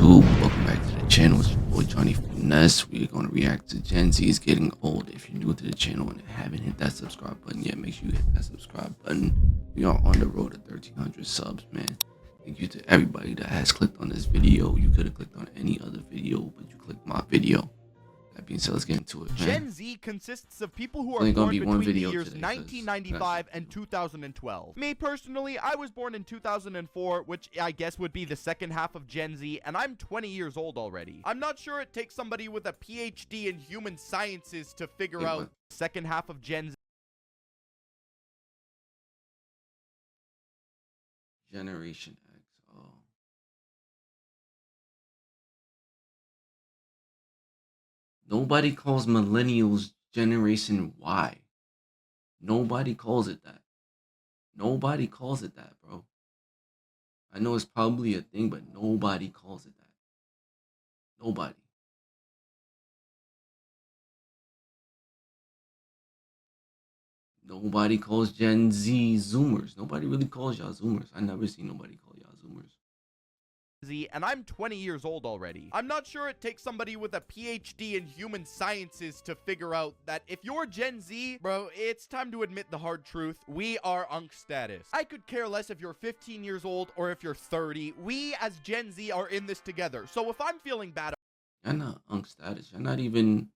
YouTube? Welcome back to the channel. It's your boy Johnny Finesse. We're going to react to Gen Z's Getting Old. If you're new to the channel and haven't hit that subscribe button yet, make sure you hit that subscribe button. We are on the road to 1,300 subs, man. Thank you to everybody that has clicked on this video. You could have clicked on any other video, but you clicked my video. That being said, let's get into it, man. Gen Z consists of people who are born between the years 1995 and 2012. Me personally, I was born in 2004, which I guess would be the second half of Gen Z, and I'm 20 years old already. I'm not sure it takes somebody with a PhD in human sciences to figure out the second half of Gen Z. Generation X. Oh. Nobody calls millennials Generation Y. Nobody calls it that. Nobody calls it that, bro. I know it's probably a thing, but nobody calls it that. Nobody. Nobody calls Gen Z Zoomers. Nobody really calls y'all Zoomers. I never seen nobody call y'all Zoomers. And I'm 20 years old already. I'm not sure it takes somebody with a PhD in human sciences to figure out that if you're Gen Z, bro, it's time to admit the hard truth. We are unk status. I could care less if you're 15 years old or if you're 30. We as Gen Z are in this together. So if I'm feeling bad, y'all not unk status. Y'all not even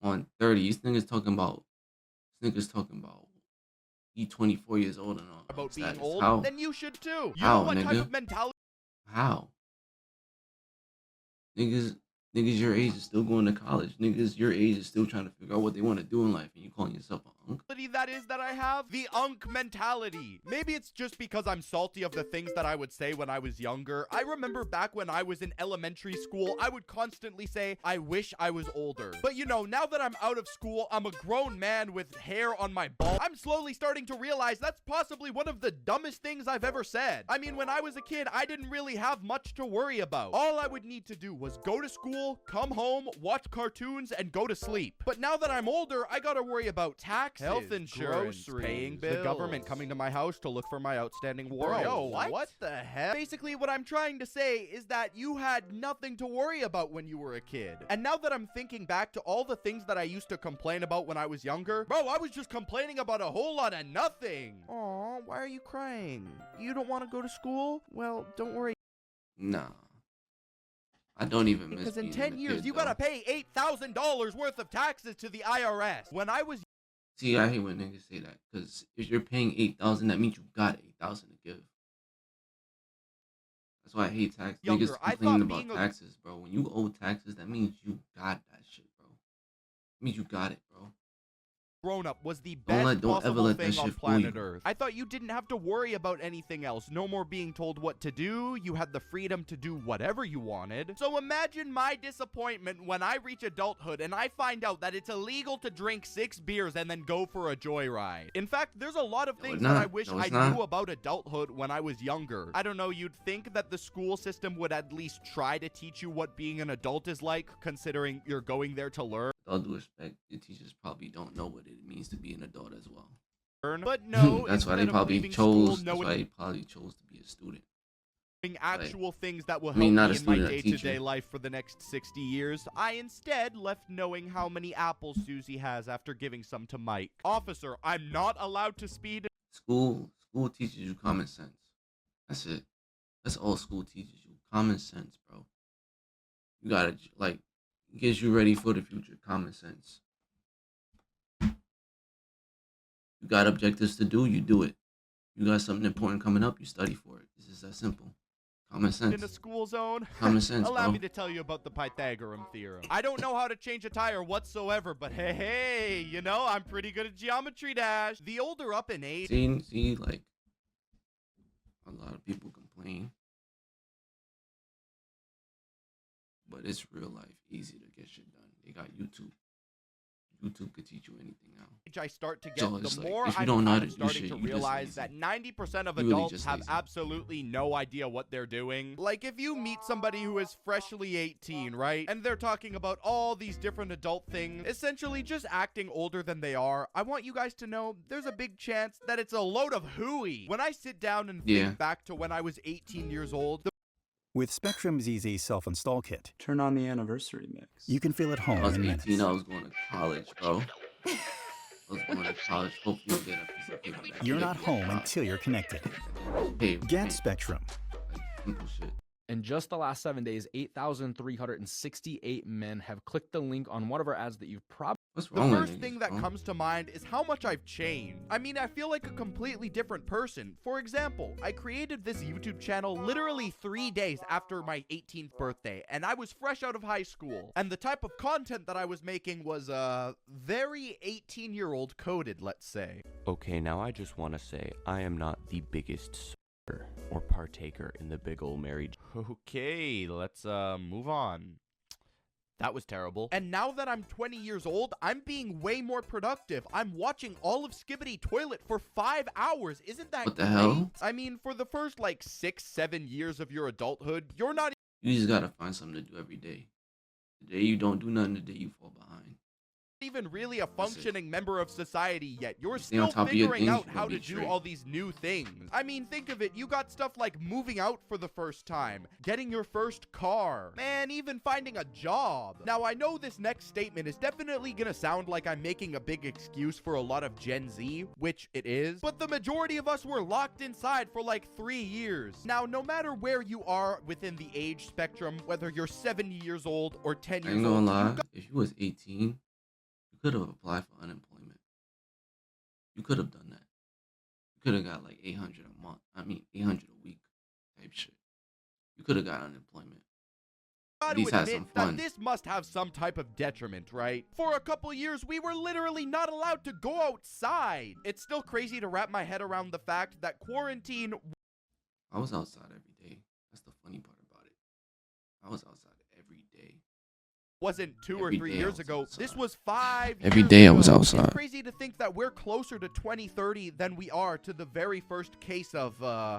on 30. These niggas talking about he 24 years old and all. About being status. old, How? then you should too. You How, know what nigga? type of mentality? How? Niggas your age is still going to college. Niggas your age is still trying to figure out what they want to do in life, and you calling yourself an unk? That is that I have the unk mentality. Maybe it's just because I'm salty of the things that I would say when I was younger. I remember back when I was in elementary school, I would constantly say, I wish I was older. But you know, now that I'm out of school, I'm a grown man with hair on my balls. I'm slowly starting to realize that's possibly one of the dumbest things I've ever said. I mean, when I was a kid, I didn't really have much to worry about. All I would need to do was go to school, come home, watch cartoons, and go to sleep. But now that I'm older, I gotta worry about taxes, health insurance, paying bills, the government coming to my house to look for my outstanding warrant. Yo, what the heck? Basically, what I'm trying to say is that you had nothing to worry about when you were a kid. And now that I'm thinking back to all the things that I used to complain about when I was younger, bro, I was just complaining about a whole lot of nothing. Aw, why are you crying? You don't want to go to school? Well, don't worry. Nah. I don't even miss because in being 10 a years, kid, you though. gotta pay $8,000 worth of taxes to the IRS. When I was See, I hate when niggas say that, because if you're paying $8,000, that means you got $8,000 to give. That's why I hate tax. younger, Niggas I complaining thought about taxes, bro. When you owe taxes, that means you got that shit, bro. It means you got it, bro. grown up was the best possible thing on planet Earth. I thought you didn't have to worry about anything else. No more being told what to do. You had the freedom to do whatever you wanted. So imagine my disappointment when I reach adulthood and I find out that it's illegal to drink 6 beers and then go for a joyride. In fact, there's a lot of things that I wish I knew about adulthood when I was younger. I don't know, you'd think that the school system would at least try to teach you what being an adult is like, considering you're going there to learn. With all due respect, the teachers probably don't know what it means to be an adult as well. But no, that's why they probably chose. That's why they probably chose to be a student. Actual things that will help me in my day-to-day life for the next 60 years. I instead left knowing how many apples Susie has after giving some to Mike. Officer, I'm not allowed to speed. School teaches you common sense. That's it. That's all school teaches you. Common sense, bro. You gotta gets you ready for the future. Common sense. You got objectives to do, you do it. You got something important coming up, you study for it. It's just that simple. Common sense. In a school zone. Common sense. Allow me to tell you about the Pythagorean theorem. I don't know how to change a tire whatsoever, but hey, you know, I'm pretty good at geometry dash. The older up in age. See, like a lot of people complain. But it's real life, easy to get shit done. They got YouTube. YouTube could teach you anything now. I start to get, the more I'm starting to realize that 90% of adults have absolutely no idea what they're doing. Like, if you meet somebody who is freshly 18, right? And they're talking about all these different adult things, essentially just acting older than they are, I want you guys to know there's a big chance that it's a load of hooey. When I sit down and think back to when I was 18 years old, With Spectrum's easy self-install kit, Turn on the anniversary mix. you can feel at home I was in 18. minutes. I was going to college, bro. I was going to college. Hopefully, you'll get a piece of paper. That You're give not you a home job. until you're connected. Hey, Get Spectrum. like simple shit. In just the last 7 days, 8,368 men have clicked the link on one of our ads that you've probably. What's The wrong with first niggas, thing that bro? comes to mind is how much I've changed. I mean, I feel like a completely different person. For example, I created this YouTube channel literally 3 days after my 18th birthday, and I was fresh out of high school. And the type of content that I was making was, very 18-year-old coded, let's say. Okay, now I just want to say I am not the biggest sucker or partaker in the big ol' marriage. Okay, let's, move on. That was terrible. And now that I'm 20 years old, I'm being way more productive. I'm watching all of Skibbity Toilet for 5 hours. Isn't that What the great? hell? I mean, for the first, like, 6-7 years of your adulthood, you're not You just gotta find something to do every day. The day you don't do nothing, the day you fall behind. even really a That's it. functioning member of society yet. You're Stay on still top of your figuring things, out you're how gonna to be do straight. all these new things. I mean, think of it. You got stuff like moving out for the first time, getting your first car, man, even finding a job. Now, I know this next statement is definitely gonna sound like I'm making a big excuse for a lot of Gen Z, which it is, but the majority of us were locked inside for like 3 years. Now, no matter where you are within the age spectrum, whether you're 70 years old or 10 I years ain't gonna old, lie. If you was 18, you could have applied for unemployment. You could have done that. You could have got like 800 a month. I mean, 800 a week type shit. You could have got unemployment. Got At to least have admit some that fun. this must have some type of detriment, right? For a couple years, we were literally not allowed to go outside. It's still crazy to wrap my head around the fact that quarantine I was outside every day. That's the funny part about it. I was outside every day. wasn't 2 or Every 3 day I years was ago. outside. This was 5 Every years day I was ago. outside. It's crazy to think that we're closer to 2030 than we are to the very first case of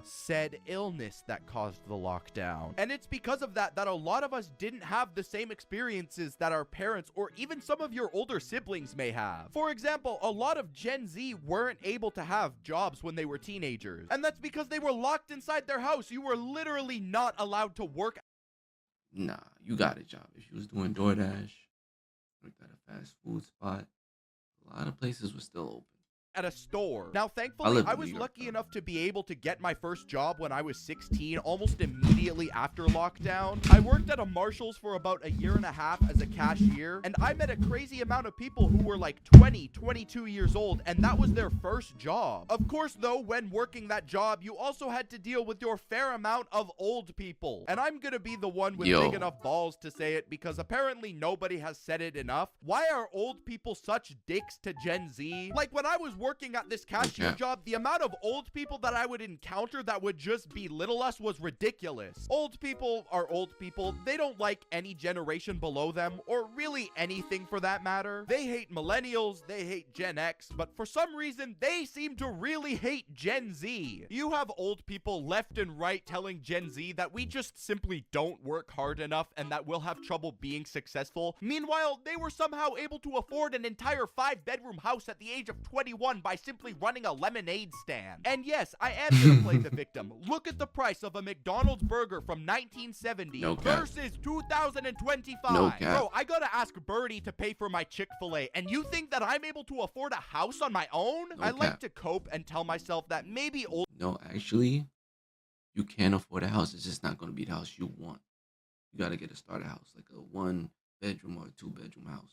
said illness that caused the lockdown. And it's because of that that a lot of us didn't have the same experiences that our parents or even some of your older siblings may have. For example, a lot of Gen Z weren't able to have jobs when they were teenagers. And that's because they were locked inside their house. You were literally not allowed to work. Nah, you got a job. If you was doing DoorDash, worked at a fast food spot, a lot of places were still open. At a store. Now, I thankfully, live I in was New York, lucky though. enough to be able to get my first job when I was 16, almost immediately after lockdown. I worked at a Marshall's for about a year and a half as a cashier, and I met a crazy amount of people who were like 20, 22 years old, and that was their first job. Of course, though, when working that job, you also had to deal with your fair amount of old people. And I'm gonna be the one with Yo. big enough balls to say it because apparently nobody has said it enough. Why are old people such dicks to Gen Z? Like, when I was working at this cashier job, the amount of old people that I would encounter that would just belittle us was ridiculous. Old people are old people. They don't like any generation below them, or really anything for that matter. They hate millennials, they hate Gen X, but for some reason, they seem to really hate Gen Z. You have old people left and right telling Gen Z that we just simply don't work hard enough and that we'll have trouble being successful. Meanwhile, they were somehow able to afford an entire 5-bedroom house at the age of 21 by simply running a lemonade stand. And yes, I am gonna play the victim. Look at the price of a McDonald's burger from 1970 No cap. versus 2025. No cap. Bro, I gotta ask Birdie to pay for my Chick-fil-A, and you think that I'm able to afford a house on my own? No I like cap. to cope and tell myself that maybe old No, actually, you can afford a house. It's just not going to be the house you want. You got to get a starter house, like a 1-bedroom or a 2-bedroom house.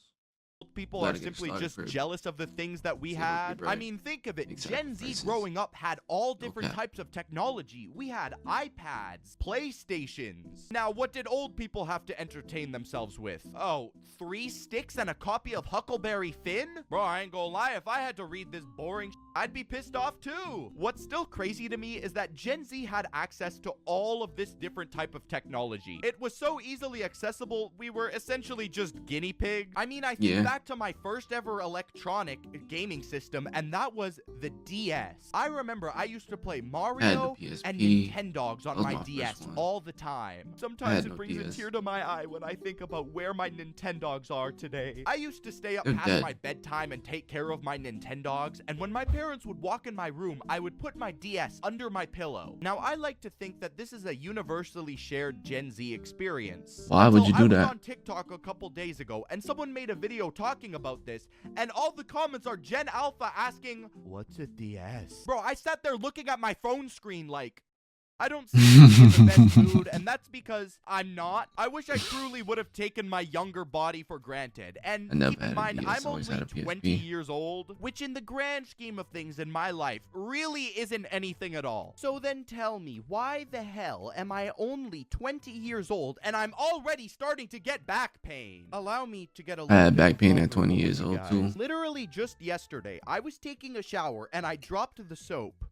people You are gotta get simply started just first. jealous of the things that we Save up your had. I bread. mean, think of it. Make Gen Z sacrifices. growing up had all different cap. types of technology. We had iPads, PlayStations. Now, what did old people have to entertain themselves with? Oh, 3 sticks and a copy of Huckleberry Finn? Bro, I ain't gonna lie, if I had to read this boring I'd be pissed off too. What's still crazy to me is that Gen Z had access to all of this different type of technology. It was so easily accessible, we were essentially just guinea pigs. I mean, I think Yeah. back to my first ever electronic gaming system, and that was the DS. I remember I used to play Mario PSP. and Nintendogs on That was my my first DS one. all the time. I Sometimes had it no brings a DS. tear to my eye when I think about where my Nintendogs are today. I used to stay up They're past dead. my bedtime and take care of my Nintendogs, and when my parents parents would walk in my room, I would put my DS under my pillow. Now, I like to think that this is a universally shared Gen Z experience. Why would you do I was that? on TikTok a couple days ago, and someone made a video talking about this, and all the comments are Gen Alpha asking, "What's a DS?" Bro, I sat there looking at my phone screen like, I don't seem to be in the best mood, and that's because I'm not. I wish I truly would have taken my younger body for granted. And I never keep in had a mind, PS, I'm always only had a 20 PSP. years old, which in the grand scheme of things in my life really isn't anything at all. So then tell me, why the hell am I only 20 years old and I'm already starting to get back pain? Allow me to get a I had little bit back pain at vulnerable 20 with years you old, guys. too. Literally just yesterday, I was taking a shower and I dropped the soap.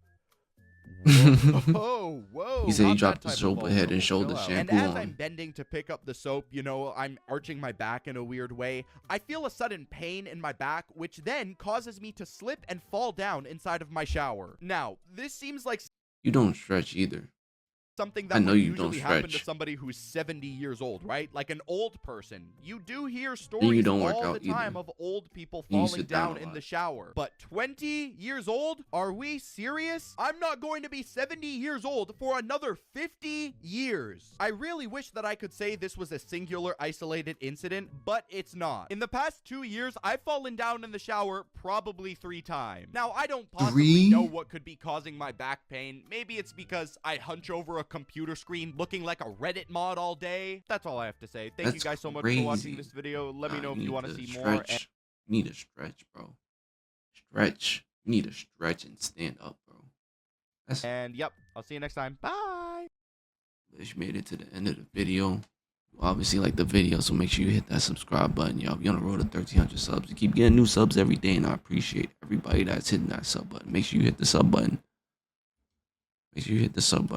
Whoa. He said he not dropped that the type of soap, but Head and vulnerable. Shoulders Chill out. And shampoo as I'm on. bending to pick up the soap, you know, I'm arching my back in a weird way. I feel a sudden pain in my back, which then causes me to slip and fall down inside of my shower. Now, this seems like You don't stretch either. something I that know would you don't usually happen to stretch. somebody who's 70 years old, right? Like an old person. You do hear you stories don't work all out the time either. of old people And you falling sit down down a in lot. the shower. But 20 years old? Are we serious? I'm not going to be 70 years old for another 50 years. I really wish that I could say this was a singular isolated incident, but it's not. In the past 2 years, I've fallen down in the shower probably 3 times. Now, I don't possibly 3? know what could be causing my back pain. Maybe it's because I hunch over a computer screen looking like a Reddit mod all day. That's all I have to say. Thank you That's guys so much crazy. for watching this video. Let me know if you need want to to see more. stretch. You need to stretch, bro. Stretch. You need to stretch and stand up, bro. That's And yep, I'll see you next time. Bye. if you made it to the end of the video. You obviously like the video, so make sure you hit that subscribe button, y'all. We on the road to 1,300 subs. You keep getting new subs every day, and I appreciate everybody that's hitting that sub button. Make sure you hit the sub button. Make sure you hit the sub button.